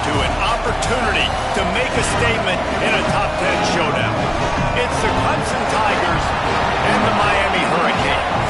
to an opportunity to make a statement in a top 10 showdown. It's the Clemson Tigers and the Miami Hurricanes.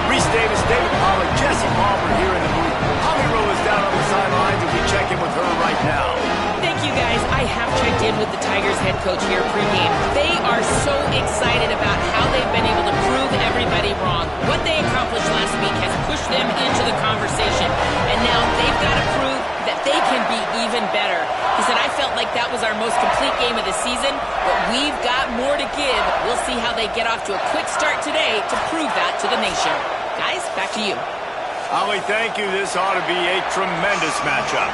Reese Davis, David Pollack, Jesse Palmer here in the booth. Holly Rowe is down on the sidelines, and we check in with her right now. Thank you, guys. I have checked in with the Tigers head coach here pregame. They are so excited about how they've been able to prove everybody wrong. What they accomplished last week has pushed them into the conversation, and now they've got to prove that they can be even better. He said, I felt like that was our most complete game of the season, but we've got more to give. We'll see how they get off to a quick start today to prove that to the nation. Guys, back to you. Holly, thank you. This ought to be a tremendous matchup.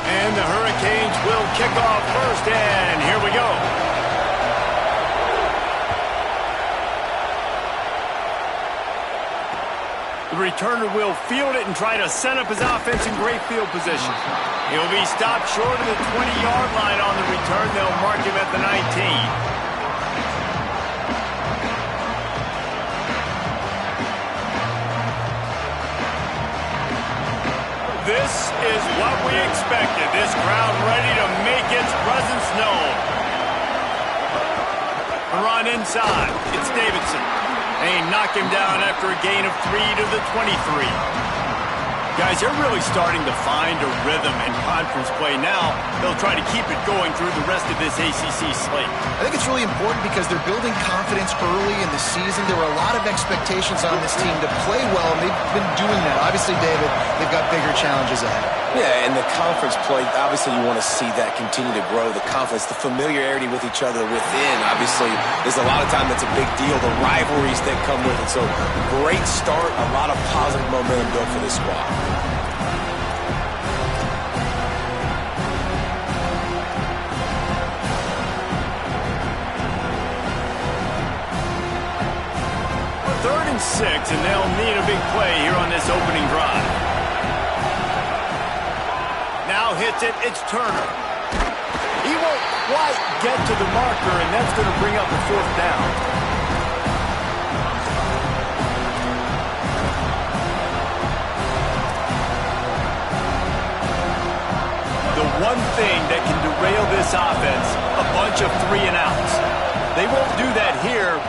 And the Hurricanes will kick off first, and here we go. The returner will field it and try to set up his offense in great field position. He'll be stopped short of the 20-yard line on the return. They'll mark him at the 19. This is what we expected. This crowd ready to make its presence known. A run inside. It's Davidson. They knock him down after a gain of 3 to the 23. Guys, they're really starting to find a rhythm in conference play now. They'll try to keep it going through the rest of this ACC slate. I think it's really important because they're building confidence early in the season. There were a lot of expectations on this team to play well, and they've been doing that. Obviously, David, they've got bigger challenges ahead. Yeah, and the conference play, obviously you want to see that continue to grow, the confidence, the familiarity with each other within. Obviously, there's a lot of time that's a big deal, the rivalries that come with it. So, great start, a lot of positive momentum built for this squad. Third and 6, and they'll need a big play here on this opening drive. Now hits it, it's Turner. He won't quite get to the marker, and that's going to bring up a fourth down. The one thing that can derail this offense, a bunch of 3-and-outs. They won't do that here,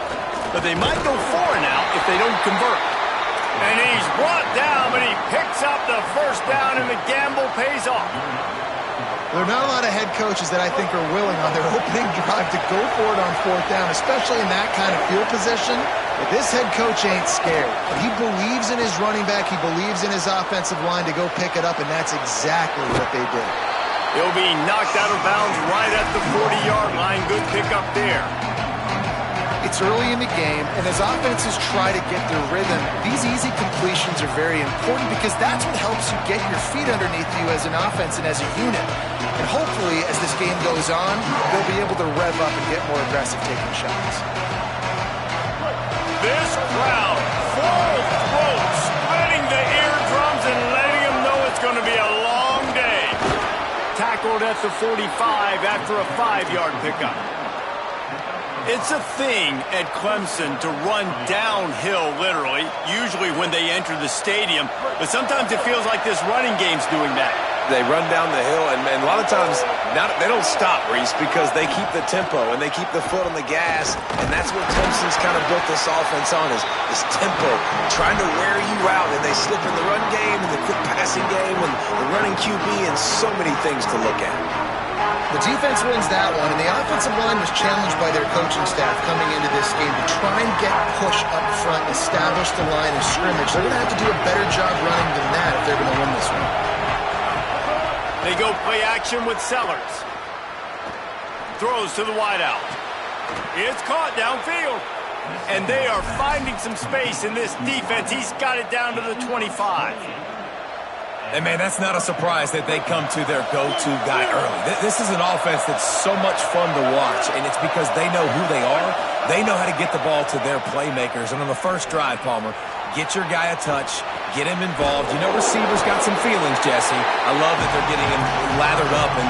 but they might go 4-and-out if they don't convert. And he's brought down, but he picks up the first down, and the gamble pays off. There are not a lot of head coaches that I think are willing on their opening drive to go for it on fourth down, especially in that kind of field position. But this head coach ain't scared. He believes in his running back. He believes in his offensive line to go pick it up, and that's exactly what they did. He'll be knocked out of bounds right at the 40-yard line. Good pickup there. It's early in the game, and as offenses try to get their rhythm, these easy completions are very important because that's what helps you get your feet underneath you as an offense and as a unit. And hopefully, as this game goes on, they'll be able to rev up and get more aggressive taking shots. This crowd, full throat, spreading the eardrums and letting them know it's going to be a long day. Tackled at the 45 after a 5-yard pickup. It's a thing at Clemson to run downhill, literally, usually when they enter the stadium. But sometimes it feels like this running game's doing that. They run down the hill, and a lot of times they don't stop, Reese, because they keep the tempo and they keep the foot on the gas, and that's what Clemson's kind of built this offense on, is this tempo, trying to wear you out, and they slip in the run game and the quick passing game and the running QB and so many things to look at. The defense wins that one, and the offensive line was challenged by their coaching staff coming into this game to try and get push up front, establish the line of scrimmage. They're going to have to do a better job running than that if they're going to win this one. They go play action with Sellers. Throws to the wideout. It's caught downfield. And they are finding some space in this defense. He's got it down to the 25. And, man, that's not a surprise that they come to their go-to guy early. This is an offense that's so much fun to watch, and it's because they know who they are. They know how to get the ball to their playmakers. And on the first drive, Palmer, get your guy a touch, get him involved. You know receivers got some feelings, Jesse. I love that they're getting him lathered up and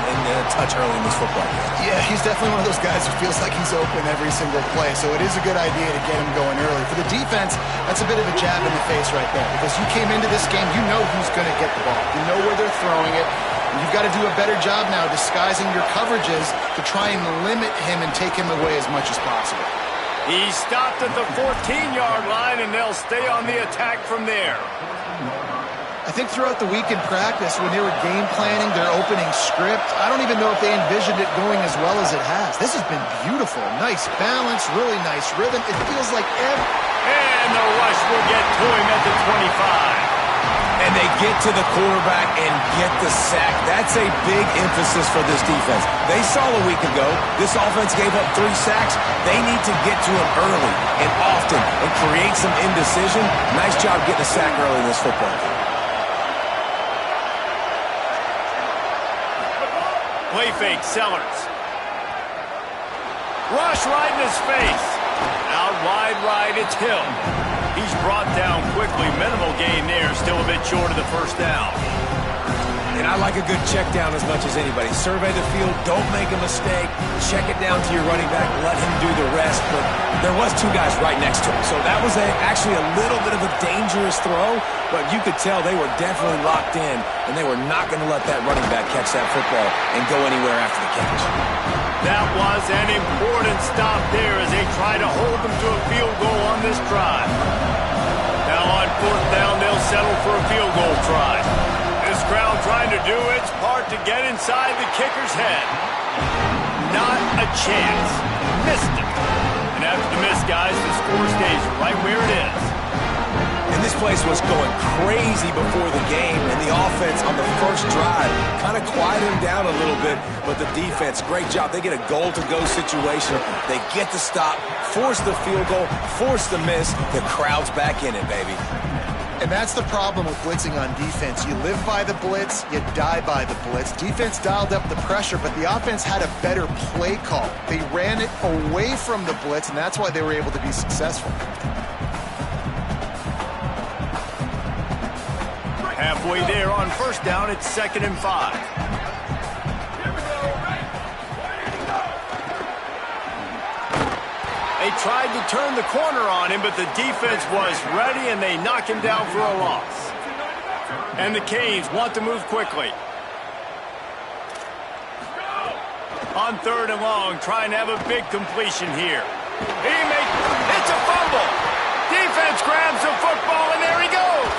touch early in this football game. Yeah, he's definitely one of those guys who feels like he's open every single play, so it is a good idea to get him going early. For the defense, that's a bit of a jab in the face right there, because you came into this game, you know who's going to get the ball. You know where they're throwing it. And you've got to do a better job now disguising your coverages to try and limit him and take him away as much as possible. He stopped at the 14-yard line, and they'll stay on the attack from there. I think throughout the week in practice, when they were game planning their opening script, I don't even know if they envisioned it going as well as it has. This has been beautiful. Nice balance, really nice rhythm. It feels like And the rush will get to him at the 25. And they get to the quarterback and get the sack. That's a big emphasis for this defense. They saw a week ago, this offense gave up 3 sacks. They need to get to him early and often and create some indecision. Nice job getting a sack early in this football game. Play fake, Sellers. Rush right in his face. Out wide right, it's Hill. He's brought down quickly. Minimal gain there. Still a bit short of the first down. And I like a good check down as much as anybody. Survey the field. Don't make a mistake. Check it down to your running back. Let him do the rest. But there was 2 guys right next to him. So that was actually a little bit of a dangerous throw. But you could tell they were definitely locked in. And they were not going to let that running back catch that football and go anywhere after the catch. That was an important stop there as they try to hold them to a field goal on this drive. Now on 4th down, they'll settle for a field goal try. This crowd trying to do its part to get inside the kicker's head. Not a chance. Missed it. And after the miss, guys, the score stays right where it is. And this place was going crazy before the game, and the offense on the first drive kind of quieted them down a little bit, but the defense, great job. They get a goal-to-go situation. They get the stop, force the field goal, force the miss. The crowd's back in it, baby. And that's the problem with blitzing on defense. You live by the blitz, you die by the blitz. Defense dialed up the pressure, but the offense had a better play call. They ran it away from the blitz, and that's why they were able to be successful. Halfway there on 1st down, it's 2nd and 5. They tried to turn the corner on him, but the defense was ready, and they knock him down for a loss. And the Canes want to move quickly. On 3rd and long, trying to have a big completion here. It's a fumble. Defense grabs the football, and there he goes.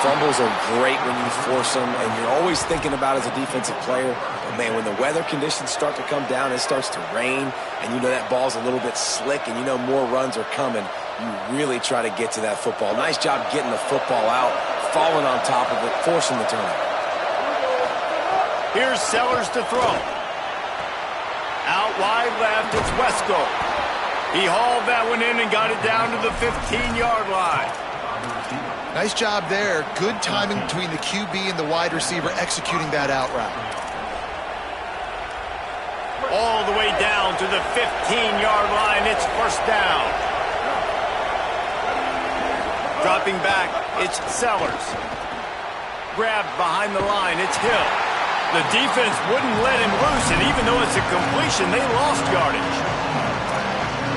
Fumbles are great when you force them, and you're always thinking about as a defensive player, but man, when the weather conditions start to come down, it starts to rain, and you know that ball's a little bit slick, and you know more runs are coming, you really try to get to that football. Nice job getting the football out, falling on top of it, forcing the turnover. Here's Sellers to throw. Out wide left, it's Wesco. He hauled that one in and got it down to the 15-yard line. Nice job there. Good timing between the QB and the wide receiver executing that out route. All the way down to the 15-yard line. It's 1st down. Dropping back, it's Sellers. Grabbed behind the line, it's Hill. The defense wouldn't let him loose, and even though it's a completion, they lost yardage.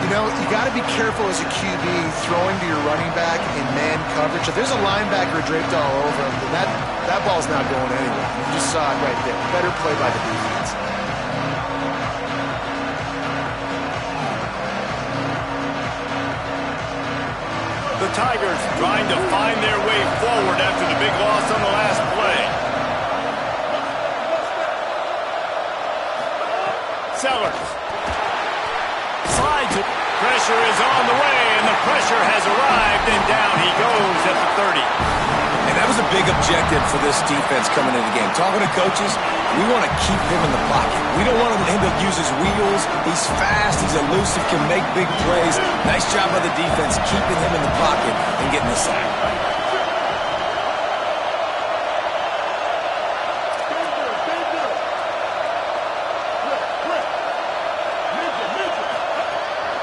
You know, you got to be careful as a QB throwing to your running back in man coverage. If there's a linebacker draped all over him, then that ball's not going anywhere. You just saw it right there. Better play by the defense. The Tigers trying to find their way forward after the big loss on the last play. Sellers. Slides it. Pressure is on the way, and the pressure has arrived, and down he goes at the 30. And that was a big objective for this defense coming into the game. Talking to coaches, we want to keep him in the pocket. We don't want him to use his wheels. He's fast, he's elusive, can make big plays. Nice job by the defense keeping him in the pocket and getting the sack.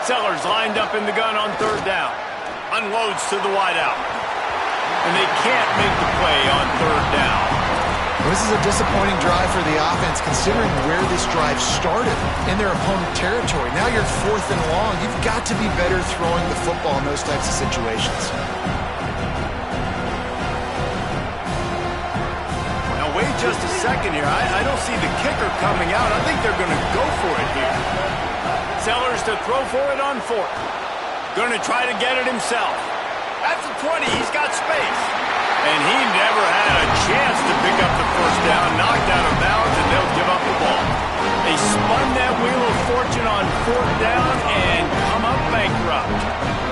Sellers lined up in the gun on 3rd down. Unloads to the wideout. and they can't make the play on third down. Well, this is a disappointing drive for the offense, considering where this drive started, in their opponent territory. Now you're 4th and long. You've got to be better throwing the football in those types of situations. Now wait just a second here. I don't see the kicker coming out. I think they're going to go for it here. Sellers to throw for it on 4th. Going to try to get it himself. At the 20, he's got space. And he never had a chance to pick up the first down, knocked out of bounds, and they'll give up the ball. They spun that wheel of fortune on 4th down and come up bankrupt.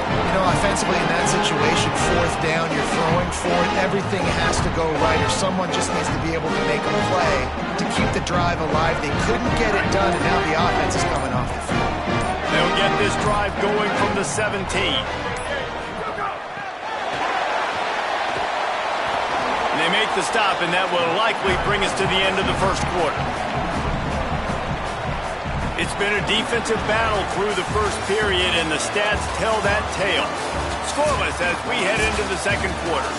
You know, offensively in that situation, 4th down, you're throwing for it. Everything has to go right, or someone just needs to be able to make a play to keep the drive alive. They couldn't get it done, and now the offense is coming off the field. They'll get this drive going from the 17. They make the stop, and that will likely bring us to the end of the first quarter. It's been a defensive battle through the first period, and the stats tell that tale. Scoreless as we head into the second quarter.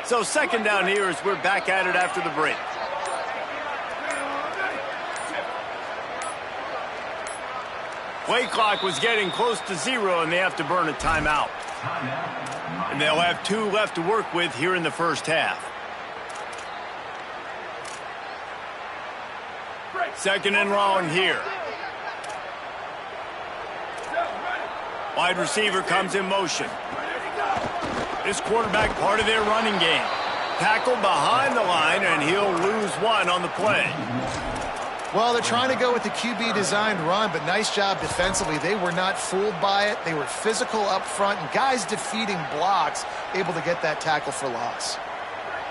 So second down here as we're back at it after the break. Play clock was getting close to 0, and they have to burn a timeout. And they'll have 2 left to work with here in the first half. Second and long here. Wide receiver comes in motion. This quarterback part of their running game. Tackled behind the line, and he'll lose 1 on the play. Well, they're trying to go with the QB-designed run, but nice job defensively. They were not fooled by it. They were physical up front, and guys defeating blocks, able to get that tackle for loss.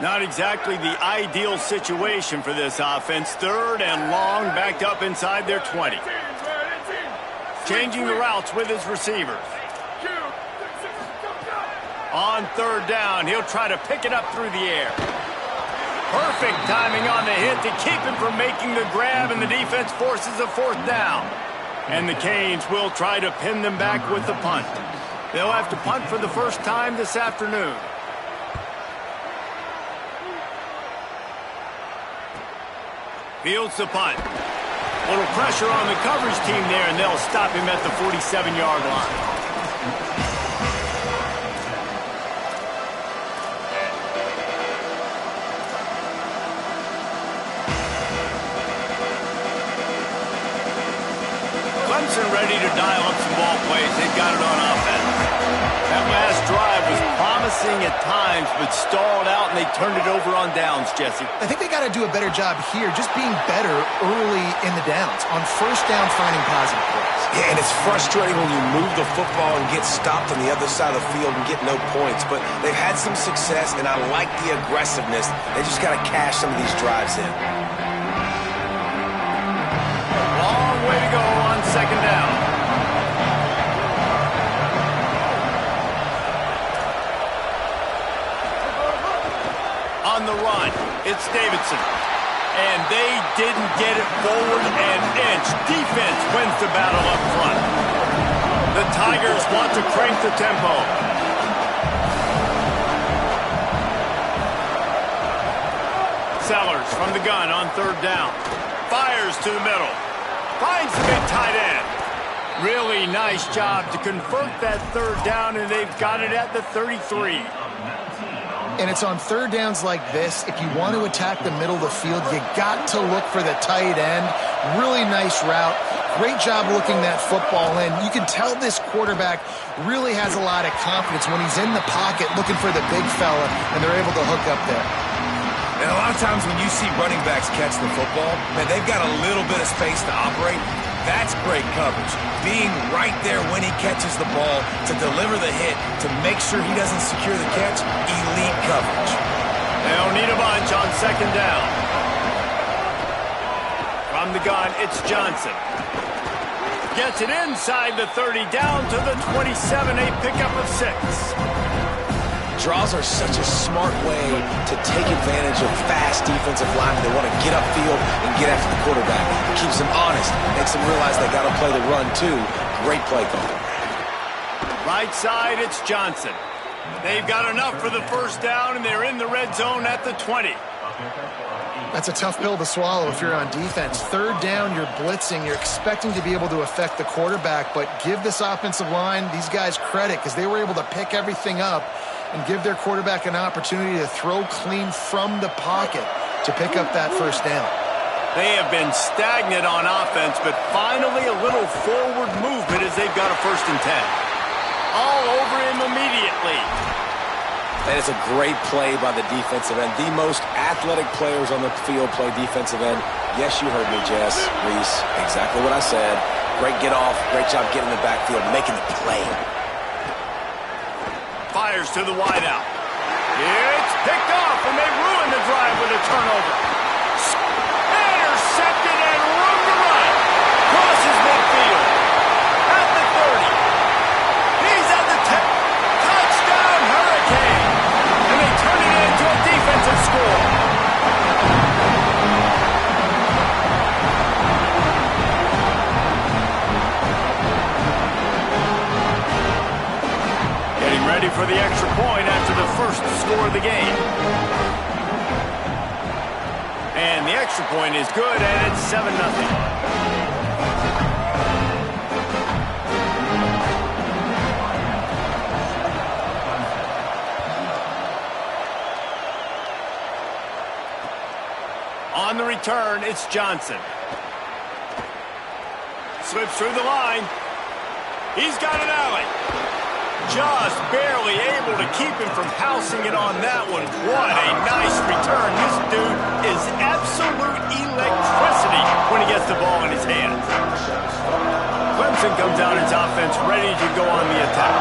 Not exactly the ideal situation for this offense. Third and long, backed up inside their 20. Changing the routes with his receivers. On third down, he'll try to pick it up through the air. Perfect timing on the hit to keep him from making the grab, and the defense forces a 4th down. And the Canes will try to pin them back with the punt. They'll have to punt for the first time this afternoon. Fields the punt. Little pressure on the coverage team there, and they'll stop him at the 47-yard line. Ready to dial up some ball plays. They've got it on offense. That last drive was promising at times, but stalled out, and they turned it over on downs, Jesse. I think they got to do a better job here, just being better early in the downs. On first down, finding positive plays. Yeah, and it's frustrating when you move the football and get stopped on the other side of the field and get no points. But they've had some success, and I like the aggressiveness. They just got to cash some of these drives in. Long way to go on second down. On the run, it's Davidson. And they didn't get it forward an inch. Defense wins the battle up front. The Tigers want to crank the tempo. Sellers from the gun on third down. Fires to the middle. Finds the big tight end. Really nice job to convert that third down, and they've got it at the 33. And it's on third downs like this, if you want to attack the middle of the field, you got to look for the tight end. Really nice route. Great job looking that football in. You can tell this quarterback really has a lot of confidence when he's in the pocket looking for the big fella, and they're able to hook up there. And a lot of times when you see running backs catch the football, man, they've got a little bit of space to operate. That's great coverage. Being right there when he catches the ball to deliver the hit, to make sure he doesn't secure the catch, elite coverage. They'll need a bunch on second down. From the gun, it's Johnson. Gets it inside the 30, down to the 27, a pickup of 6. Draws are such a smart way to take advantage of fast defensive linemen. They want to get upfield and get after the quarterback. It keeps them honest, makes them realize they got to play the run too. Great play call. Right side, it's Johnson. They've got enough for the first down, and they're in the red zone at the 20. That's a tough pill to swallow if you're on defense. Third down, you're blitzing. You're expecting to be able to affect the quarterback, but give this offensive line, these guys, credit because they were able to pick everything up and give their quarterback an opportunity to throw clean from the pocket to pick up that first down. They have been stagnant on offense, but finally a little forward movement as they've got a 1st and 10. All over him immediately. And it's a great play by the defensive end. The most athletic players on the field play defensive end. Yes, you heard me, Jess, Reese. Exactly what I said. Great get off. Great job getting the backfield, making the play. Fires to the wideout. It's picked off, and they ruin the drive with a turnover. Intercepted and room to run. Crosses midfield. At the 30. He's at the 10. Touchdown, Hurricane. And they turn it into a defensive score. Getting ready for the extra point after the first score of the game. And the extra point is good, and it's 7-0. On the return, it's Johnson. Slips through the line. He's got an alley. Just barely able to keep him from housing it on that one. What a nice return. This dude is absolute electricity when he gets the ball in his hands. Clemson comes out its offense ready to go on the attack.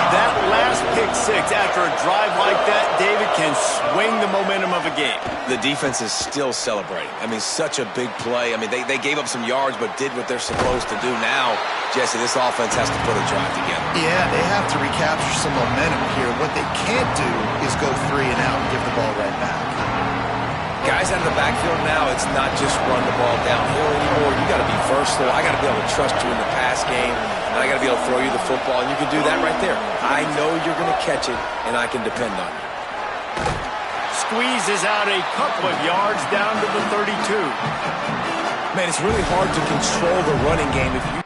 That last pick 6 after a drive like that, David, can swing the momentum of a game. The defense is still celebrating. I mean, such a big play. I mean, they gave up some yards but did what they're supposed to do. Now, Jesse, this offense has to put a drive together. Yeah, they have to recapture some momentum here. What they can't do is go 3 and out and give the ball right back. Guys out of the backfield now, it's not just run the ball downhill anymore. You got to be versatile. I got to be able to trust you in the pass game, and I got to be able to throw you the football, and you can do that right there. I know you're going to catch it, and I can depend on you. Squeezes out a couple of yards down to the 32. Man, it's really hard to control the running game if you...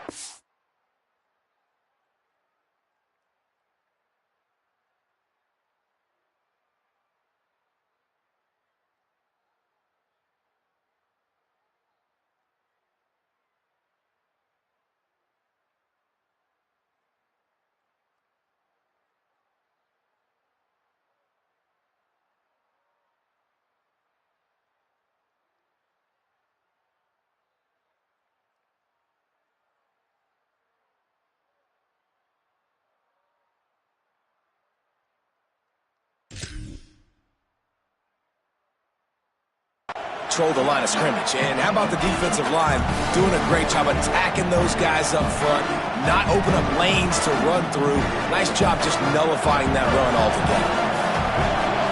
control the line of scrimmage. And how about the defensive line doing a great job attacking those guys up front, not open up lanes to run through. Nice job just nullifying that run altogether.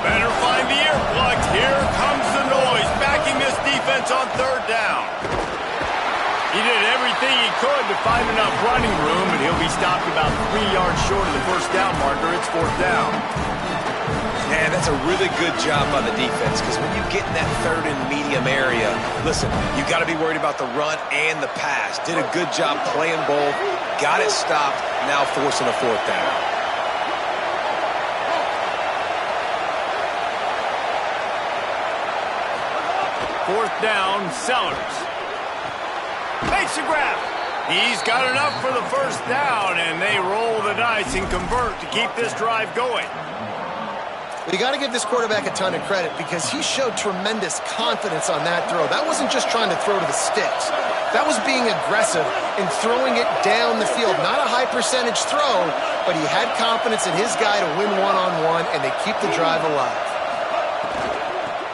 Better find the earplugs. Here comes the noise, backing this defense on 3rd down. He did everything he could to find enough running room, but he'll be stopped about 3 yards short of the first down marker. It's 4th down. Man, that's a really good job by the defense, because when you get in that 3rd and medium area, listen, you got to be worried about the run and the pass. Did a good job playing both, got it stopped, now forcing a 4th down. Fourth down, Sellers. Makes a grab. He's got enough for the first down, and they roll the dice and convert to keep this drive going. You got to give this quarterback a ton of credit because he showed tremendous confidence on that throw. That wasn't just trying to throw to the sticks. That was being aggressive and throwing it down the field. Not a high percentage throw, but he had confidence in his guy to win one-on-one, and they keep the drive alive.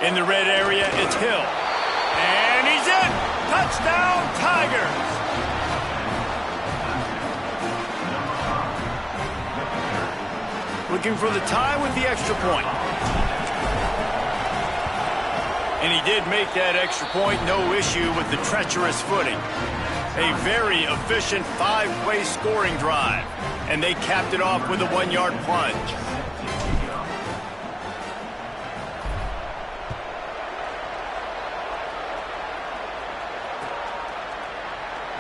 In the red area, it's Hill. And he's in! Touchdown, Tigers! looking for the tie with the extra point. And he did make that extra point, no issue with the treacherous footing. A very efficient 5-play scoring drive. And they capped it off with a 1-yard plunge.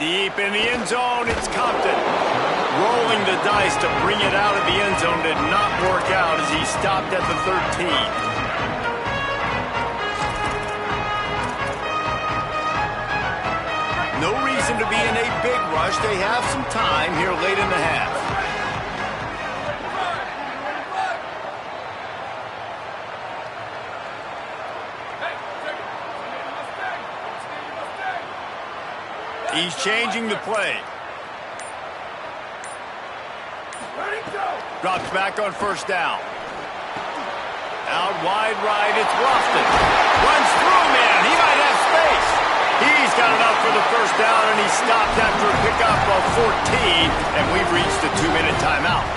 Deep in the end zone, it's Compton. Rolling the dice to bring it out of the end zone did not work out as he stopped at the 13. No reason to be in a big rush. They have some time here late in the half. He's changing the play. Drops back on first down. Out wide right, it's Lofton. Runs through, man. He might have space. He's got enough for the first down, and he stopped after a pickup of 14, and we've reached a 2-minute timeout.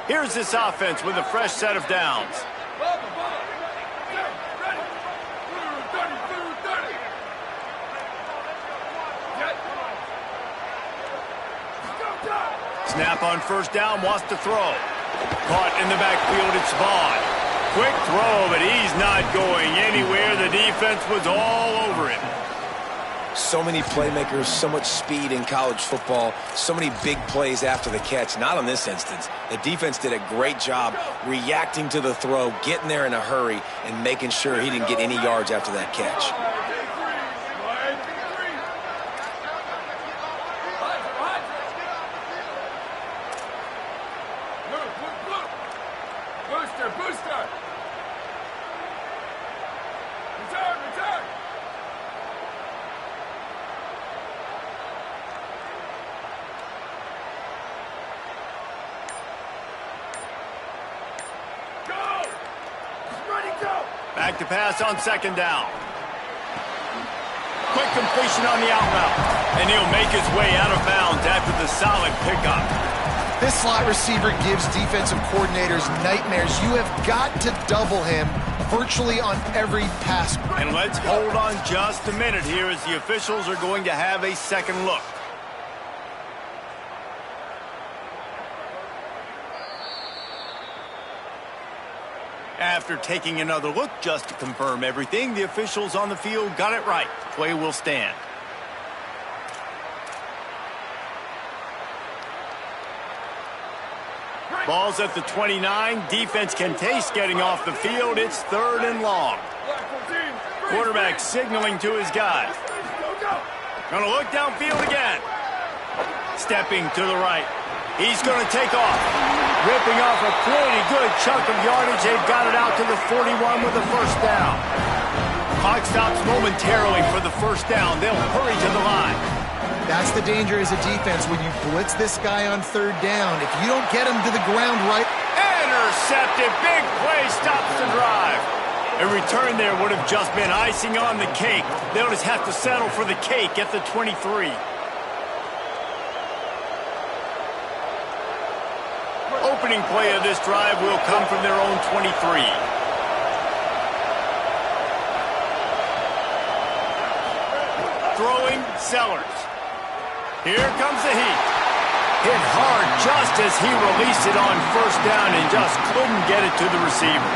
Here's this offense with a fresh set of downs. Snap on first down, wants to throw. Caught in the backfield, it's Vaughn. Quick throw, but he's not going anywhere. The defense was all over him. So many playmakers, so much speed in college football, so many big plays after the catch. Not in this instance. The defense did a great job reacting to the throw, getting there in a hurry, and making sure he didn't get any yards after that catch. Back to pass on second down. Quick completion on the outbound. And he'll make his way out of bounds after the solid pickup. This slot receiver gives defensive coordinators nightmares. You have got to double him virtually on every pass. And let's hold on just a minute here as the officials are going to have a second look. After taking another look just to confirm everything, the officials on the field got it right. Play will stand. Ball's at the 29. Defense can taste getting off the field. It's 3rd and long. Quarterback signaling to his guys. Gonna look downfield again. Stepping to the right. He's going to take off. Ripping off a pretty good chunk of yardage. They've got it out to the 41 with the first down. Clock stops momentarily for the first down. They'll hurry to the line. That's the danger as a defense when you blitz this guy on 3rd down. If you don't get him to the ground right. Intercepted. Big play stops the drive. A return there would have just been icing on the cake. They'll just have to settle for the cake at the 23. Opening play of this drive will come from their own 23. Throwing, Sellers. Here comes the heat. Hit hard just as he released it on first down and just couldn't get it to the receiver.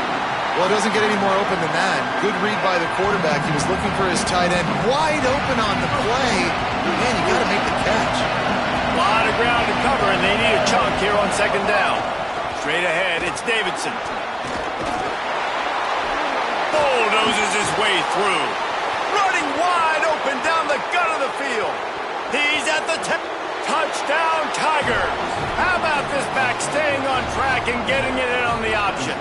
Well, it doesn't get any more open than that. Good read by the quarterback. He was looking for his tight end. Wide open on the play. Man, you got to make the catch. A lot of ground to cover, and they need a chunk here on second down. Straight ahead, it's Davidson. Bulldozes his way through. Running wide open down the gut of the field. He's at the 10. Touchdown, Tigers. How about this back staying on track and getting it in on the option?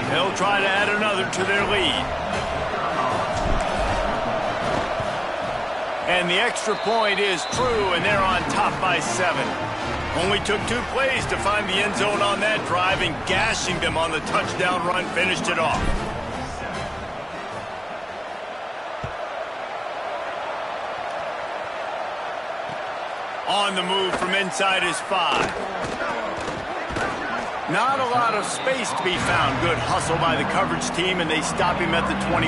They'll try to add another to their lead. And the extra point is true, and they're on top by 7. Only took 2 plays to find the end zone on that drive, and gashing them on the touchdown run finished it off. On the move from inside his 5. Not a lot of space to be found. Good hustle by the coverage team, and they stop him at the 21.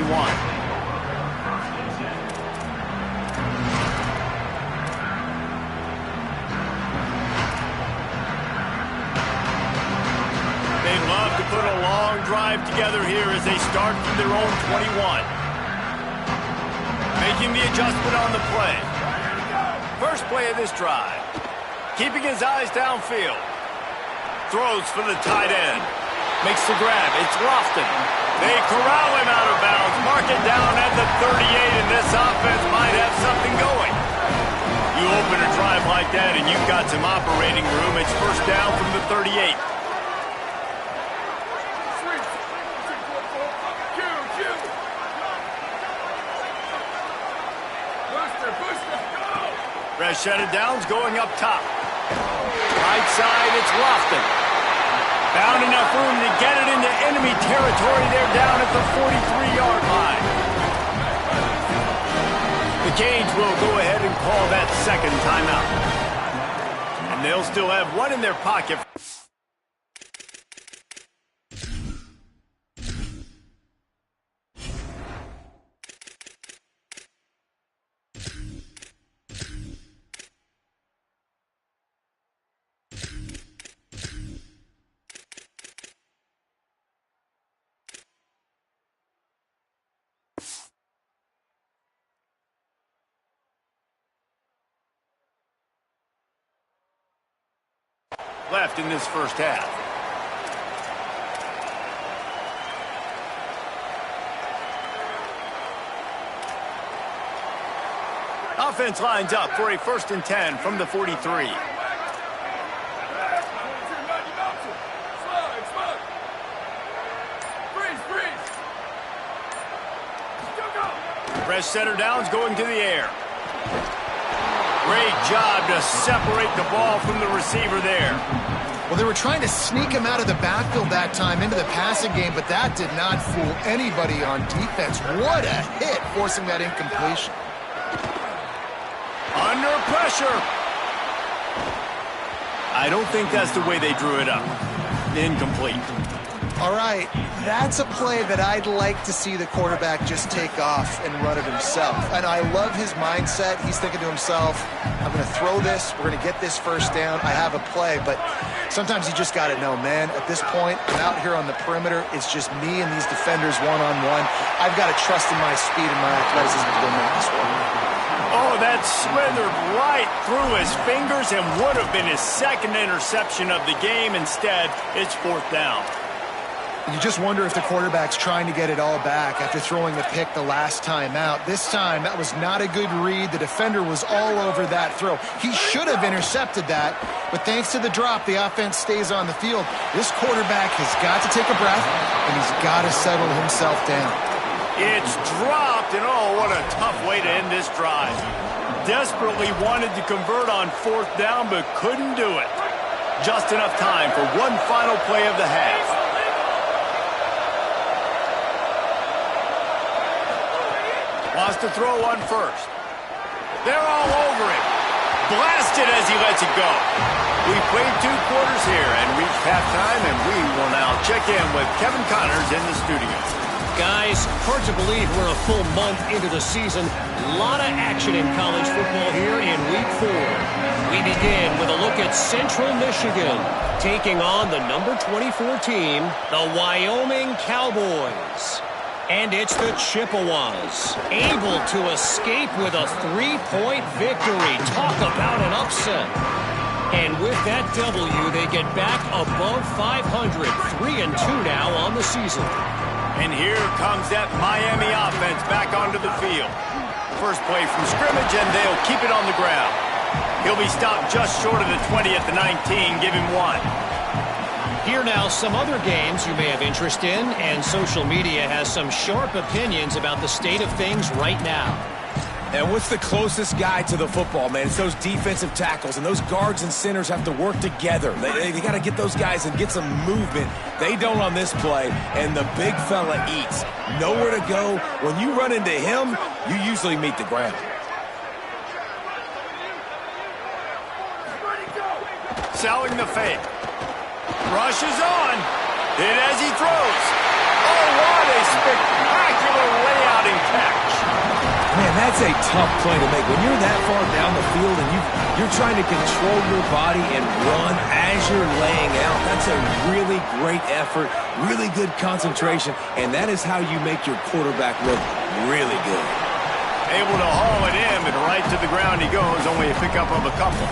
They love to put a long drive together here as they start from their own 21. Making the adjustment on the play. First play of this drive. Keeping his eyes downfield. Throws for the tight end. Makes the grab. It's Lofton. They corral him out of bounds. Mark it down at the 38, and this offense might have something going. You open a drive like that, and you've got some operating room. It's first down from the 38. Fresh set of downs going up top. Right side, it's Lofton. Found enough room to get it into enemy territory. They're down at the 43-yard line. The Canes will go ahead and call that second timeout. And they'll still have one in their pocket. Left in this first half. Offense lines up for a 1st and 10 from the 43. Fresh center downs going to the air. Great job to separate the ball from the receiver there. Well, they were trying to sneak him out of the backfield that time into the passing game, but that did not fool anybody on defense. What a hit, forcing that incompletion. Under pressure. I don't think that's the way they drew it up. Incomplete. All right, that's a play that I'd like to see the quarterback just take off and run it himself. And I love his mindset. He's thinking to himself, I'm going to throw this. We're going to get this first down. I have a play. But sometimes you just got to know, man, at this point, I'm out here on the perimeter. It's just me and these defenders one-on-one. I've got to trust in my speed and my athleticism to go make this one. Oh, that slithered right through his fingers and would have been his second interception of the game. Instead, it's 4th down. You just wonder if the quarterback's trying to get it all back after throwing the pick the last time out. This time, that was not a good read. The defender was all over that throw. He should have intercepted that, but thanks to the drop, the offense stays on the field. This quarterback has got to take a breath, and he's got to settle himself down. It's dropped, and oh, what a tough way to end this drive. Desperately wanted to convert on 4th down, but couldn't do it. Just enough time for one final play of the half. Wants to throw one first. They're all over him. Blasted as he lets it go. We've played 2 quarters here and reached halftime, and we will now check in with Kevin Connors in the studio. Guys, hard to believe we're a full month into the season. A lot of action in college football here in Week 4. We begin with a look at Central Michigan, taking on the number 24 team, the Wyoming Cowboys. And it's the Chippewas, able to escape with a 3-point victory. Talk about an upset. And with that W, they get back above 500, 3-2 now on the season. And here comes that Miami offense back onto the field. First play from scrimmage, and they'll keep it on the ground. He'll be stopped just short of the 20 at the 19. Give him 1. Here now, some other games you may have interest in, and social media has some sharp opinions about the state of things right now. And what's the closest guy to the football, man? It's those defensive tackles, and those guards and centers have to work together. They got to get those guys and get some movement. They don't on this play, and the big fella eats. Nowhere to go. When you run into him, you usually meet the ground. selling the fake. Rushes on. Hit as he throws. Oh, what a spectacular layout and catch. Man, that's a tough play to make. When you're that far down the field and you're trying to control your body and run as you're laying out, that's a really great effort, really good concentration, and that is how you make your quarterback look really good. Able to haul it in, and right to the ground he goes, only a pickup of a couple.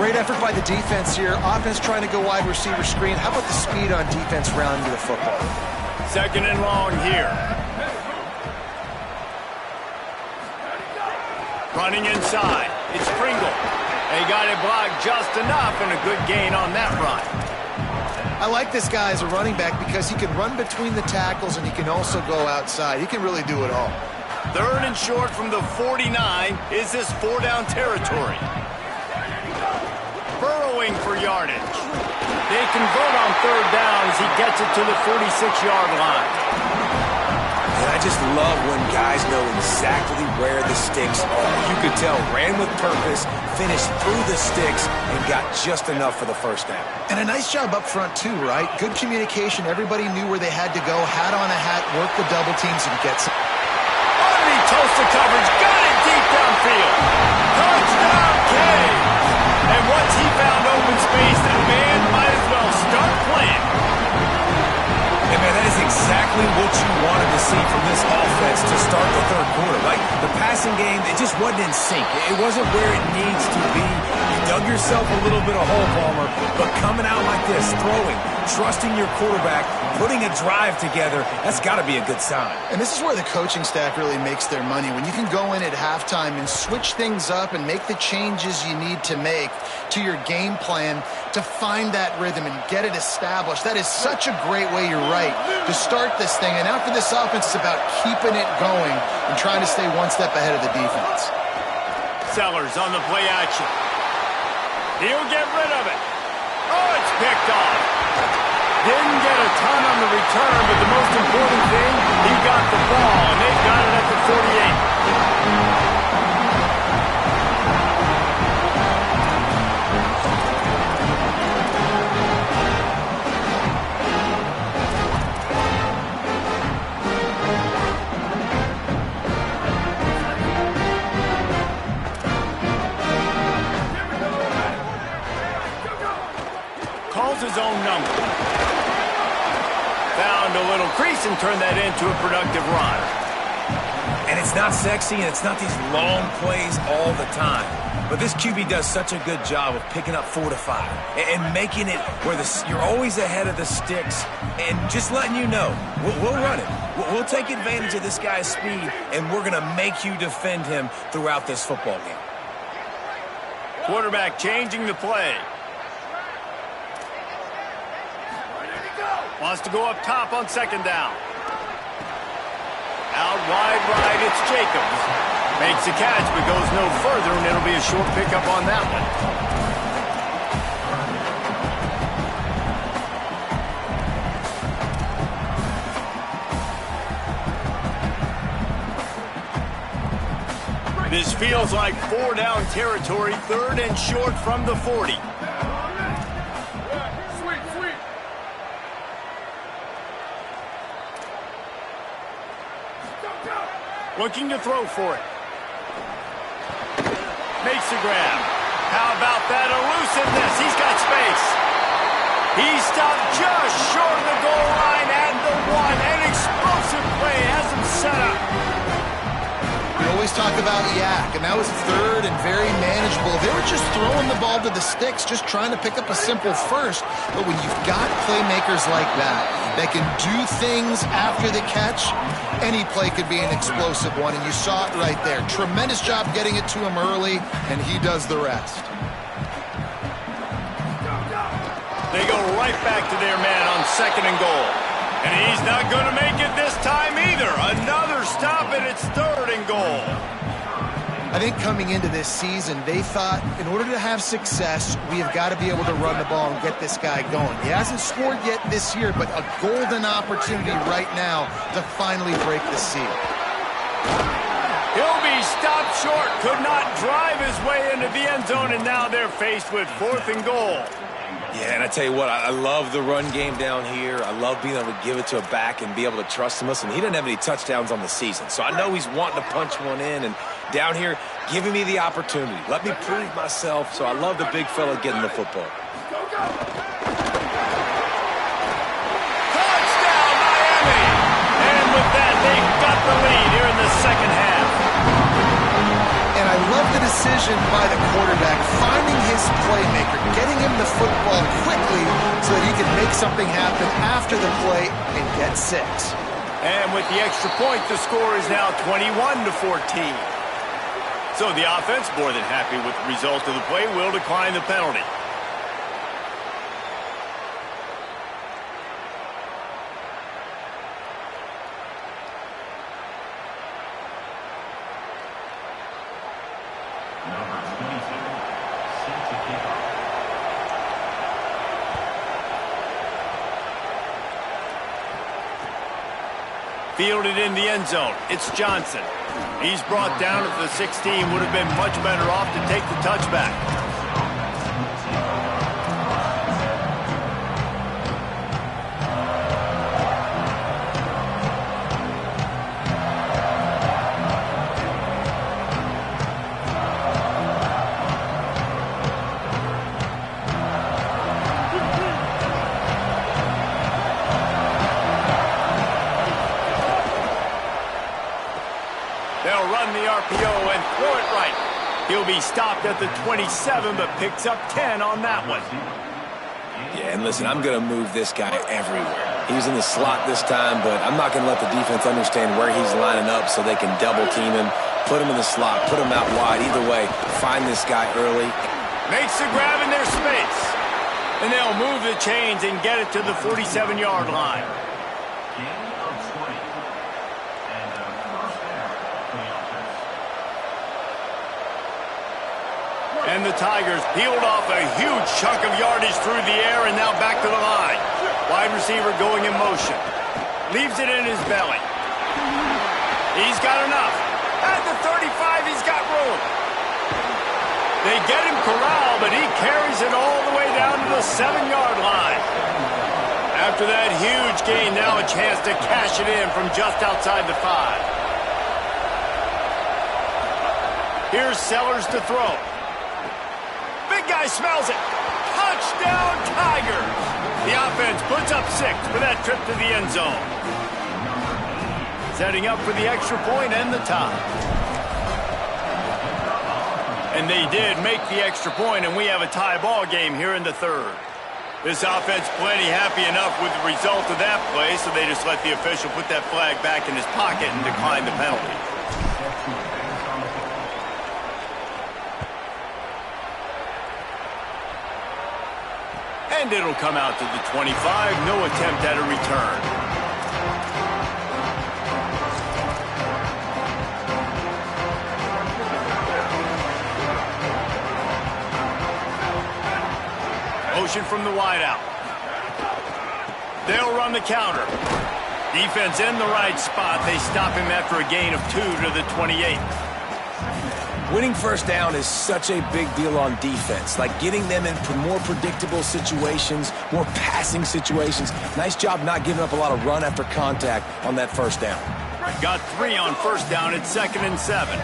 Great effort by the defense here. Offense trying to go wide receiver screen. How about the speed on defense rounding to the football? Second and long here. Running inside. It's Pringle. They got it blocked just enough, and a good gain on that run. I like this guy as a running back because he can run between the tackles and he can also go outside. He can really do it all. Third and short from the 49. Is this 4-down territory? Burrowing for yardage. They convert on third down as he gets it to the 46-yard line. And I just love when guys know exactly where the sticks are. You could tell, ran with purpose, finished through the sticks, and got just enough for the first down. And a nice job up front too, right? Good communication. Everybody knew where they had to go. Hat on a hat, work the double teams, and get some. Underneath toasted coverage, got it deep downfield. Touchdown, Cade! And once he found open space, the man might as well start playing. And man, that is exactly what you wanted to see from this offense to start the third quarter. Like, the passing game, it just wasn't in sync. It wasn't where it needs to be. You dug yourself a little bit of hole, Palmer, but coming out like this, throwing, trusting your quarterback, putting a drive together, that's got to be a good sign. And this is where the coaching staff really makes their money. When you can go in at halftime and switch things up and make the changes you need to make to your game plan to find that rhythm and get it established. That is such a great way, you're right, to start this thing. And now for this offense, it's about keeping it going and trying to stay one step ahead of the defense. Sellers on the play action. He'll get rid of it. Oh, it's picked off. Didn't get a ton on the return, but the most important thing, he got the ball, and they got it at the 48. Calls his own number. Found a little crease and turned that into a productive run. And it's not sexy, and it's not these long plays all the time. But this QB does such a good job of picking up 4 to 5 and making it where you're always ahead of the sticks and just letting you know, we'll run it. We'll take advantage of this guy's speed, and we're going to make you defend him throughout this football game. Quarterback changing the play. Wants to go up top on second down. Out wide right, it's Jacobs. Makes the catch, but goes no further, and it'll be a short pickup on that one. This feels like 4-down territory, third and short from the 40. Looking to throw for it. Makes the grab. How about that elusiveness? He's got space. He stopped just short of the goal line at the 1. An explosive play has him set up. We always talk about yak, and that was third and very manageable. They were just throwing the ball to the sticks, just trying to pick up a simple first. But when you've got playmakers like that can do things after the catch, any play could be an explosive one, and you saw it right there. Tremendous job getting it to him early, and he does the rest. They go right back to their man on second and goal. And he's not going to make it this time either. Another stop, and it's third and goal. I think coming into this season, they thought in order to have success, we have got to be able to run the ball and get this guy going. He hasn't scored yet this year, but a golden opportunity right now to finally break the seal. He'll be stopped short. Could not drive his way into the end zone, and now they're faced with 4th and goal. Yeah, and I tell you what, I love the run game down here. I love being able to give it to a back and be able to trust him. Listen, he doesn't have any touchdowns on the season, so I know he's wanting to punch one in. And down here, giving me the opportunity. Let me prove myself, so I love the big fella getting the football. Touchdown, Miami! And with that, they've got the lead here in the second half. And I love the decision by the quarterback, finding his playmaker, getting him the football quickly so that he can make something happen after the play and get 6. And with the extra point, the score is now 21-14. So the offense, more than happy with the result of the play, will decline the penalty. Fielded in the end zone. It's Johnson. He's brought down at the 16. Would have been much better off to take the touchback. They'll run the RPO and throw it right. He'll be stopped at the 27, but picks up 10 on that one. Yeah, and listen, I'm going to move this guy everywhere. He was in the slot this time, but I'm not going to let the defense understand where he's lining up so they can double team him, put him in the slot, put him out wide. Either way, find this guy early. Makes the grab in their space. And they'll move the chains and get it to the 47-yard line. And the Tigers peeled off a huge chunk of yardage through the air and now back to the line. Wide receiver going in motion. Leaves it in his belly. He's got enough. At the 35, he's got room. They get him corralled, but he carries it all the way down to the 7-yard line. After that huge gain, now a chance to cash it in from just outside the 5. Here's Sellers to throw. Big guy smells it. Touchdown, Tigers. The offense puts up 6 for that trip to the end zone. Setting up for the extra point and the tie. And they did make the extra point, and we have a tie ball game here in the 3rd. This offense plenty happy enough with the result of that play, so they just let the official put that flag back in his pocket and decline the penalty. And it'll come out to the 25. No attempt at a return. Motion from the wideout. They'll run the counter. Defense in the right spot. They stop him after a gain of 2 to the 28. Winning first down is such a big deal on defense, like getting them in more predictable situations, more passing situations. Nice job not giving up a lot of run after contact on that first down. Got 3 on first down. It's 2nd and 7.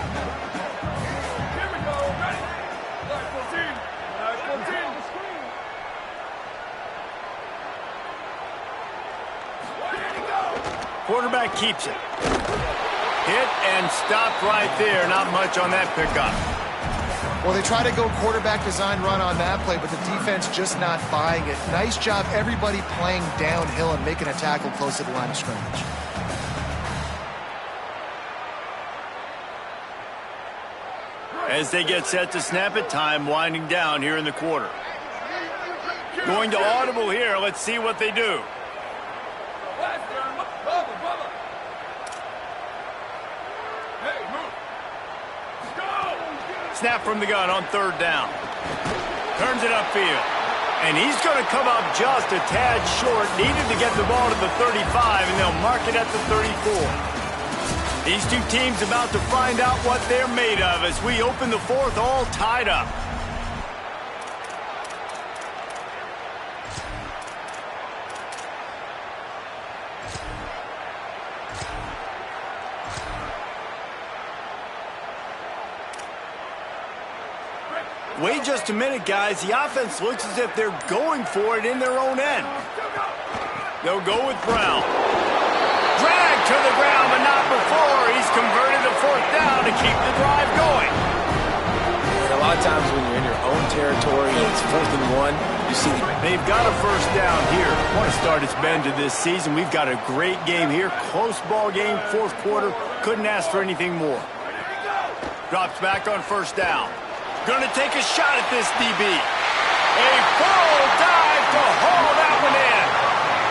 Quarterback keeps it. Hit and stopped right there. Not much on that pickup. Well, they try to go quarterback design run on that play, but the defense just not buying it. Nice job, everybody playing downhill and making a tackle close to the line of scrimmage. As they get set to snap it, time winding down here in the quarter. Going to audible here. Let's see what they do. Snap from the gun on 3rd down. Turns it upfield. And he's going to come up just a tad short. Needed to get the ball to the 35, and they'll mark it at the 34. These two teams about to find out what they're made of as we open the fourth all tied up. Wait just a minute, guys. The offense looks as if they're going for it in their own end. They'll go with Brown. Dragged to the ground, but not before. He's converted the fourth down to keep the drive going. And a lot of times when you're in your own territory and it's 4th and 1, you see they've got a first down here. What a start it's been to this season. We've got a great game here. Close ball game, fourth quarter. Couldn't ask for anything more. Drops back on first down. Gonna take a shot at this DB. A full dive to haul that one in.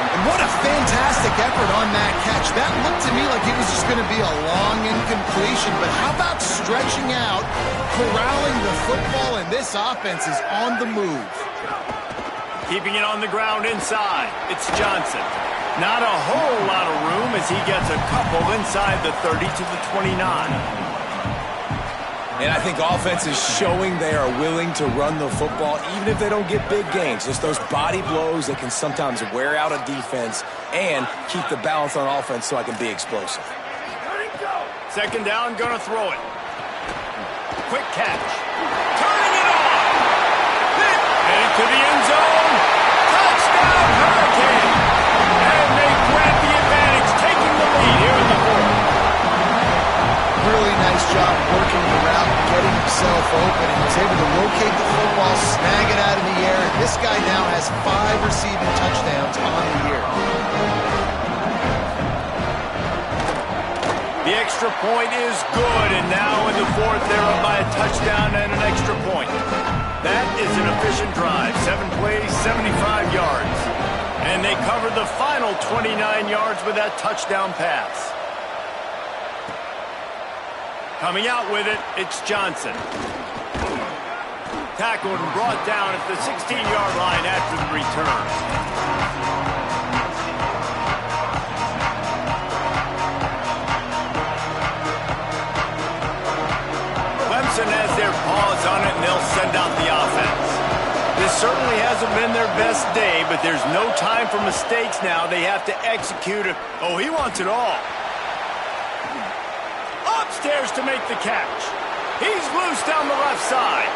And what a fantastic effort on that catch. That looked to me like it was just going to be a long incompletion. But how about stretching out, corralling the football, and this offense is on the move. Keeping it on the ground inside. It's Johnson. Not a whole lot of room as he gets a couple inside the 30 to the 29. And I think offense is showing they are willing to run the football, even if they don't get big gains. Just those body blows that can sometimes wear out a defense and keep the balance on offense so I can be explosive. Second down, gonna throw it. Quick catch. Turning it on. Headed to the end zone. Touchdown, Hurricane. And they grab the advantage, taking the lead here in the fourth. Really nice job working the route and getting himself open. He was able to locate the football, snag it out of the air. This guy now has 5 receiving touchdowns on the year. The extra point is good, and now in the fourth, they're up by a touchdown and an extra point. That is an efficient drive. 7 plays, 75 yards. And they cover the final 29 yards with that touchdown pass. Coming out with it, it's Johnson. Tackled and brought down at the 16-yard line after the return. Clemson has their paws on it, and they'll send out the offense. This certainly hasn't been their best day, but there's no time for mistakes now. They have to execute it. Oh, he wants it all. Upstairs to make the catch. He's loose down the left side.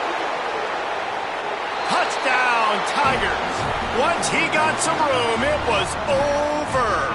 Touchdown, Tigers. Once he got some room, it was over.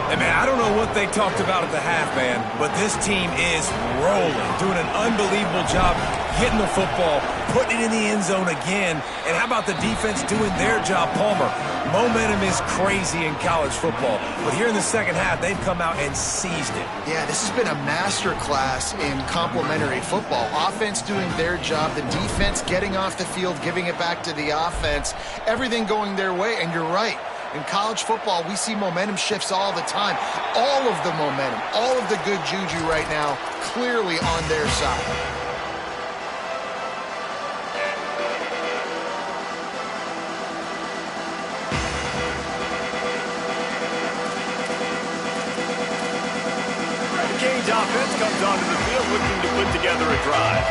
Hey, man, I don't know what they talked about at the half, man, but this team is rolling, doing an unbelievable job getting the football, putting it in the end zone again. And how about the defense doing their job, Palmer? Momentum is crazy in college football, but here in the second half, they've come out and seized it. Yeah, this has been a masterclass in complementary football. Offense doing their job, the defense getting off the field, giving it back to the offense, everything going their way, and you're right. In college football, we see momentum shifts all the time. All of the momentum, all of the good juju right now, clearly on their side. Offense comes onto the field looking to put together a drive.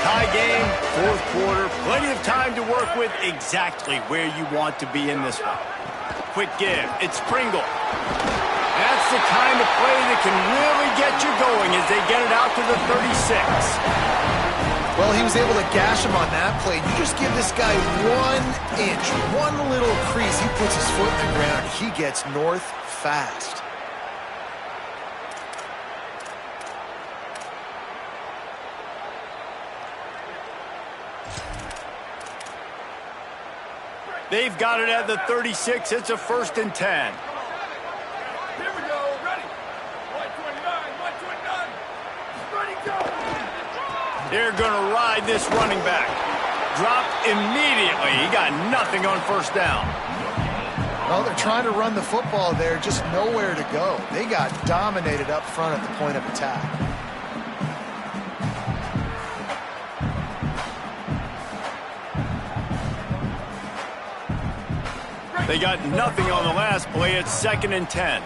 Tie game, fourth quarter, plenty of time to work with, exactly where you want to be in this one. Quick give, it's Pringle. That's the kind of play that can really get you going as they get it out to the 36. Well, he was able to gash him on that play. You just give this guy 1 inch, one little crease. He puts his foot in the ground. He gets north fast. They've got it at the 36. It's a 1st and 10. Here we go. Ready. 129. Ready, go. They're going to ride this running back. Dropped immediately. He got nothing on first down. Well, they're trying to run the football there, just nowhere to go. They got dominated up front at the point of attack. They got nothing on the last play. It's 2nd and 10.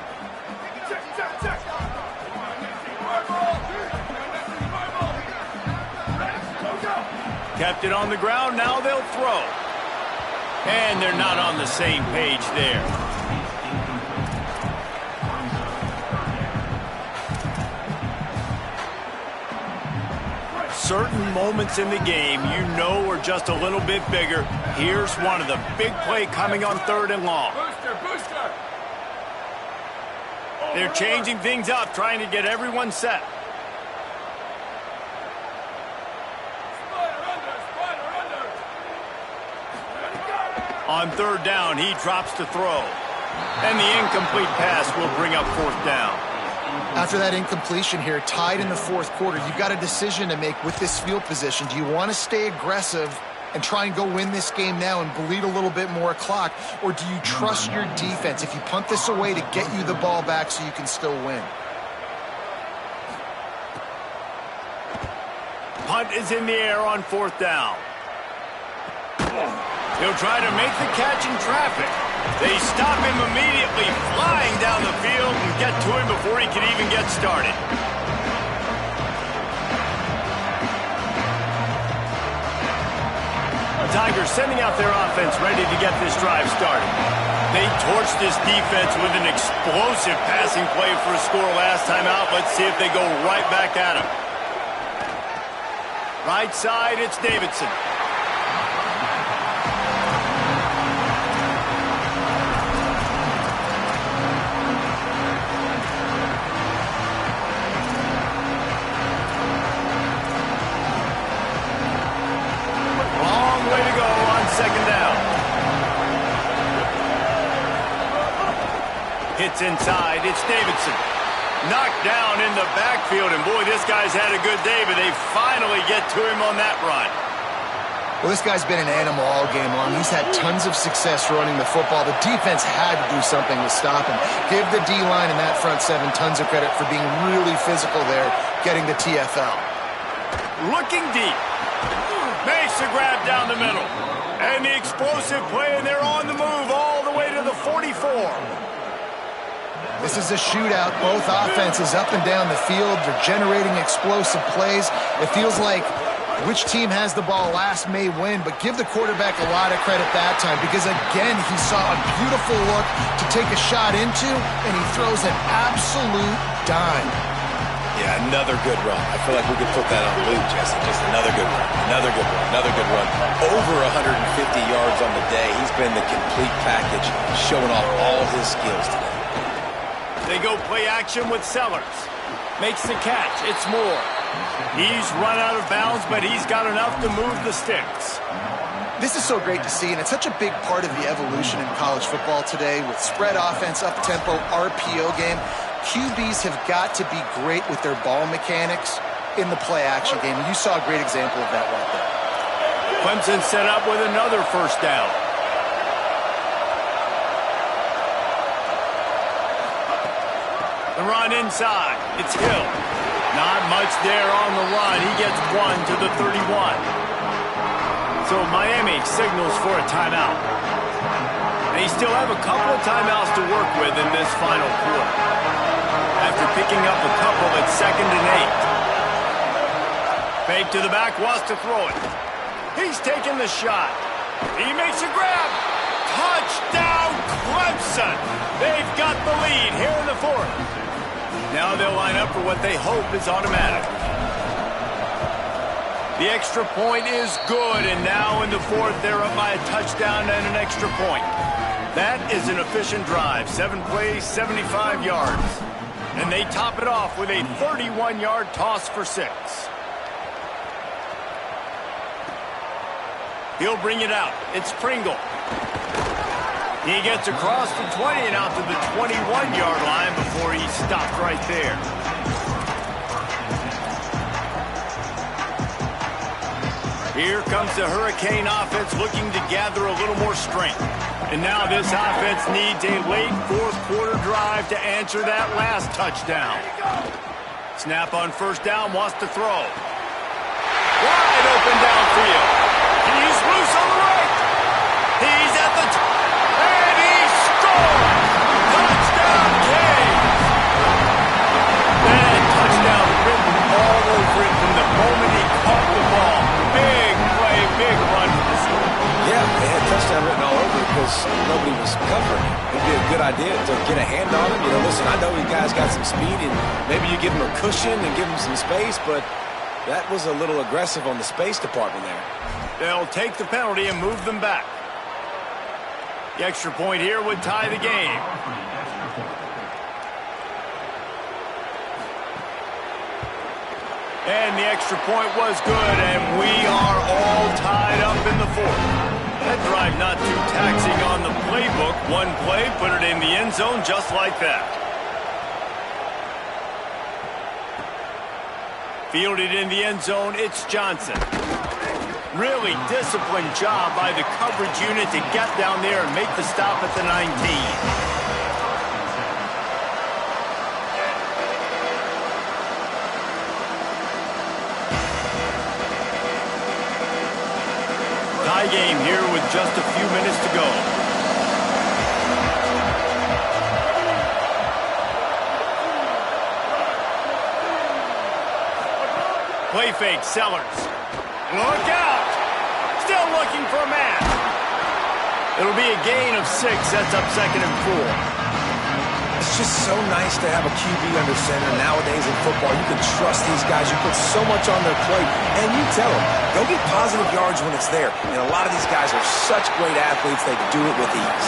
Kept it on the ground, now they'll throw. And they're not on the same page there. Certain moments in the game you know are just a little bit bigger. Here's one of the big play coming on 3rd and long. Booster! They're changing things up, trying to get everyone set. On 3rd down, he drops to throw. And the incomplete pass will bring up 4th down. After that incompletion here, tied in the 4th quarter, you've got a decision to make with this field position. Do you want to stay aggressive and try and go win this game now and bleed a little bit more clock? Or do you trust your defense if you punt this away to get you the ball back so you can still win? Punt is in the air on 4th down. He'll try to make the catch in traffic. They stop him immediately, flying down the field and get to him before he can even get started. The Tigers sending out their offense ready to get this drive started. They torched this defense with an explosive passing play for a score last time out. Let's see if they go right back at him. Right side, it's Davidson. Way to go on 2nd down. Hits inside. It's Davidson. Knocked down in the backfield. And, boy, this guy's had a good day, but they finally get to him on that run. Well, this guy's been an animal all game long. He's had tons of success running the football. The defense had to do something to stop him. Give the D-line and that front 7 tons of credit for being really physical there, getting the TFL. Looking deep. Makes the grab down the middle. And the explosive play, and they're on the move all the way to the 44. This is a shootout. Both offenses up and down the field. They're generating explosive plays. It feels like which team has the ball last may win, but give the quarterback a lot of credit that time because, again, he saw a beautiful look to take a shot into, and he throws an absolute dime. Yeah, another good run. I feel like we could put that on loop, Jesse. Just another good run, another good run, another good run. Over 150 yards on the day. He's been the complete package, showing off all his skills today. They go play action with Sellers. Makes the catch. It's Moore. He's run out of bounds, but he's got enough to move the sticks. This is so great to see, and it's such a big part of the evolution in college football today with spread offense, up-tempo, RPO game. QBs have got to be great with their ball mechanics in the play-action game, and you saw a great example of that right there. Clemson set up with another 1st down. The run inside. It's Hill. Not much there on the run. He gets 1 to the 31. So Miami signals for a timeout. They still have a couple of timeouts to work with in this final quarter. After picking up a couple at 2nd and 8. Fake to the back, wants to throw it. He's taking the shot. He makes a grab. Touchdown, Clemson. They've got the lead here in the 4th. Now they'll line up for what they hope is automatic. The extra point is good, and now in the 4th, they're up by a touchdown and an extra point. That is an efficient drive. 7 plays, 75 yards. And they top it off with a 31-yard toss for 6. He'll bring it out. It's Pringle. He gets across the 20 and out to the 21-yard line before he stopped right there. Here comes the Hurricane offense looking to gather a little more strength. And now this offense needs a late 4th quarter drive to answer that last touchdown. Snap on 1st down, wants to throw. Wide open downfield. He's loose on the right. He's at the and he scores! Touchdown, Canes! That touchdown written all over it from the moment he caught the ball. Big play nobody was covering him. It'd be a good idea to get a hand on him. You know, listen, I know you guys got some speed, and maybe you give him a cushion and give him some space, but that was a little aggressive on the space department there. They'll take the penalty and move them back. The extra point here would tie the game. And the extra point was good, and we are all tied up in the fourth. That drive not too taxing on the playbook. One play, put it in the end zone just like that. Fielded in the end zone, it's Johnson. Really disciplined job by the coverage unit to get down there and make the stop at the 19. Tie game here with just a few minutes to go. Play fake, Sellers. Look out! Still looking for a man. It'll be a gain of 6. That's up 2nd and 4. It's just so nice to have a QB under center. Nowadays in football, you can trust these guys. You put so much on their plate, and you tell them, go get positive yards when it's there. And a lot of these guys are such great athletes, they do it with ease.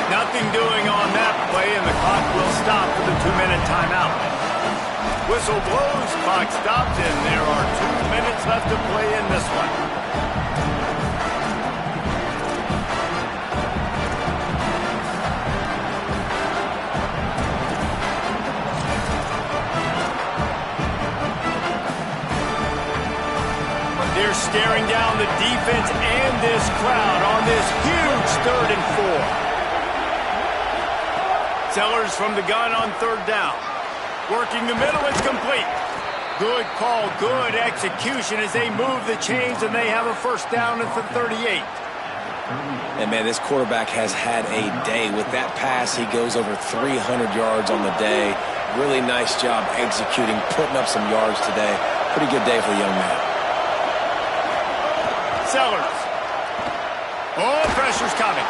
Nothing doing on that play, and the clock will stop for the 2-minute timeout. Whistle blows, clock stopped, and there are 2 minutes left to play in this one. They're staring down the defense and this crowd on this huge 3rd and 4. Sellers from the gun on 3rd down. Working the middle, it's complete. Good call, good execution as they move the chains, and they have a 1st down at the 38. And, man, this quarterback has had a day. With that pass, he goes over 300 yards on the day. Really nice job executing, putting up some yards today. Pretty good day for the young man. Sellers. Oh, pressure's coming.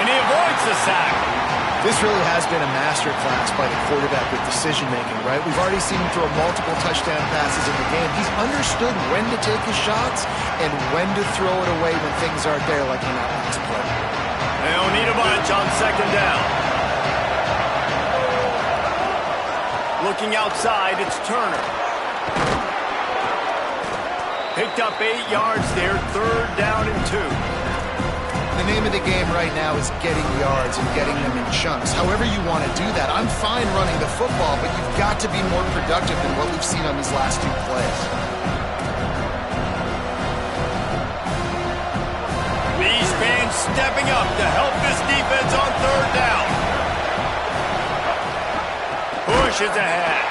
And he avoids the sack. This really has been a masterclass by the quarterback with decision-making, right? We've already seen him throw multiple touchdown passes in the game. He's understood when to take his shots and when to throw it away when things aren't there, like in that last play. They don't need a bunch on 2nd down. Looking outside, it's Turner. Picked up 8 yards there, 3rd down and 2. The name of the game right now is getting yards and getting them in chunks. However you want to do that. I'm fine running the football, but you've got to be more productive than what we've seen on these last 2 plays. These fans stepping up to help this defense on 3rd down. Push is ahead.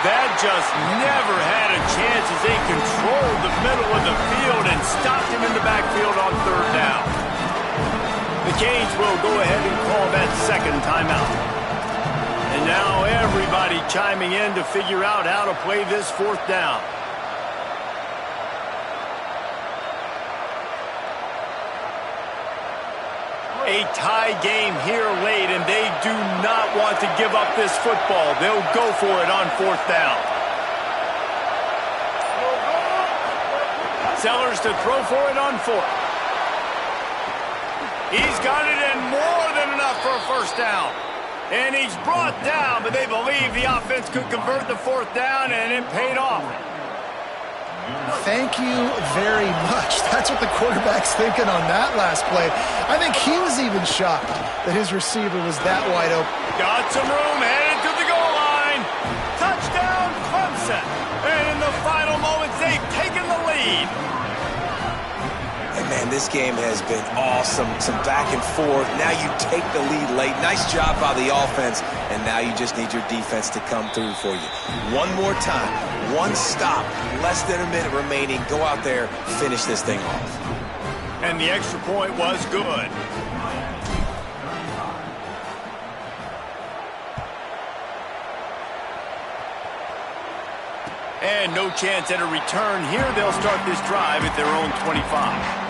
That just never had a chance as they controlled the middle of the field and stopped him in the backfield on 3rd down. The Canes will go ahead and call that 2nd timeout. And now everybody chiming in to figure out how to play this 4th down. A tie game here late, and they do not want to give up this football. They'll go for it on 4th down. Sellers to throw for it on 4th. He's got it in more than enough for a 1st down. And he's brought down, but they believe the offense could convert the 4th down, and it paid off. Thank you very much. That's what the quarterback's thinking on that last play. I think he was even shocked that his receiver was that wide open. Got some room, headed to the goal line. Touchdown, Clemson. And in the final moments, they've taken the lead. And, man, this game has been awesome. Some back and forth. Now you take the lead late. Nice job by the offense. And now you just need your defense to come through for you. One more time. One stop. Less than a minute remaining. Go out there, finish this thing off. And the extra point was good. And no chance at a return here. They'll start this drive at their own 25.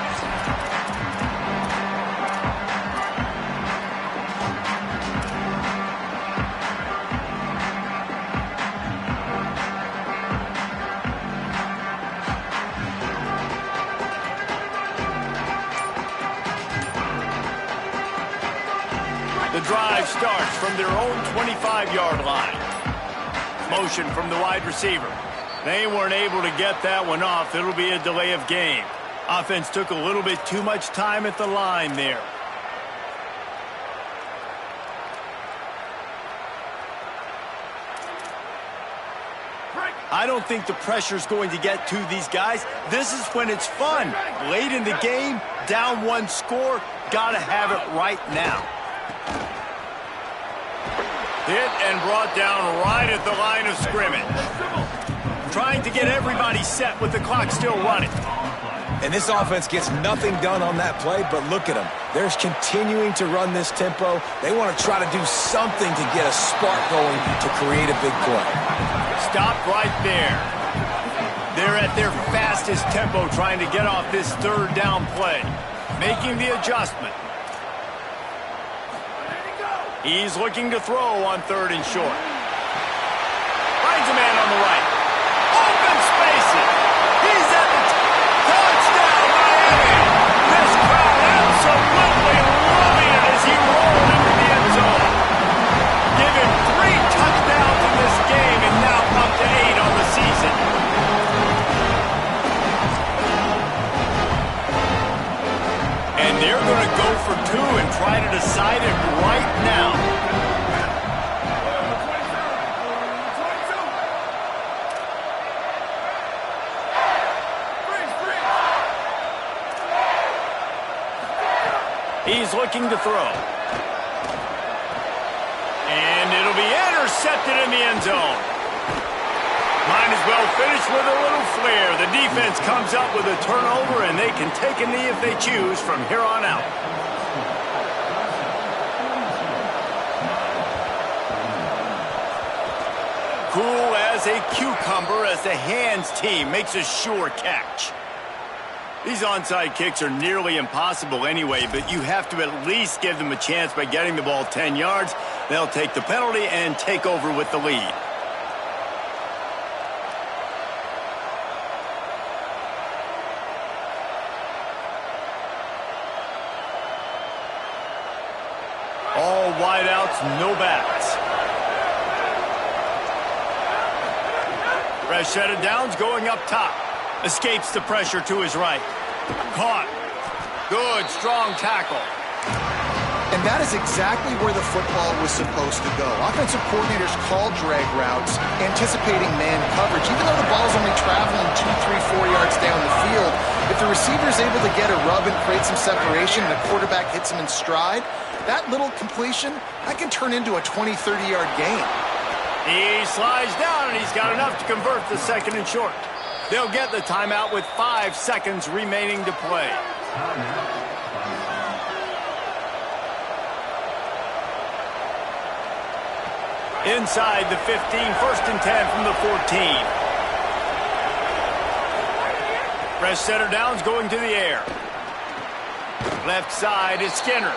The drive starts from their own 25-yard line. Motion from the wide receiver. They weren't able to get that one off. It'll be a delay of game. Offense took a little bit too much time at the line there. I don't think the pressure's going to get to these guys. This is when it's fun. Late in the game, down one score, gotta have it right now. Hit and brought down right at the line of scrimmage. Trying to get everybody set with the clock still running. And this offense gets nothing done on that play, but look at them. They're continuing to run this tempo. They want to try to do something to get a spark going to create a big play. Stopped right there. They're at their fastest tempo trying to get off this third down play. Making the adjustment. He's looking to throw on third and short. Finds a man on the right. Open spaces. He's at the touchdown, Miami. This crowd absolutely loving it as he rolled into the end zone. Give him 3 touchdowns in this game and now up to 8 on the season. And they're going to go for 2 and try to decide it right now. He's looking to throw. And it'll be intercepted in the end zone. Might as well finish with a little flair. The defense comes up with a turnover, and they can take a knee if they choose from here on out. Cool as a cucumber as the hands team makes a sure catch. These onside kicks are nearly impossible anyway, but you have to at least give them a chance by getting the ball 10 yards. They'll take the penalty and take over with the lead. All wideouts, no backs. Fresh set of downs going up top. Escapes the pressure to his right. Caught. Good, strong tackle. And that is exactly where the football was supposed to go. Offensive coordinators call drag routes, anticipating man coverage. Even though the ball's only traveling 2, 3, 4 yards down the field, if the receiver's able to get a rub and create some separation and the quarterback hits him in stride, that little completion, that can turn into a 20, 30-yard gain. He slides down, and he's got enough to convert the second and short. They'll get the timeout with 5 seconds remaining to play. Inside the 15, 1st and 10 from the 14. Fresh set of downs going to the air. Left side is Skinner.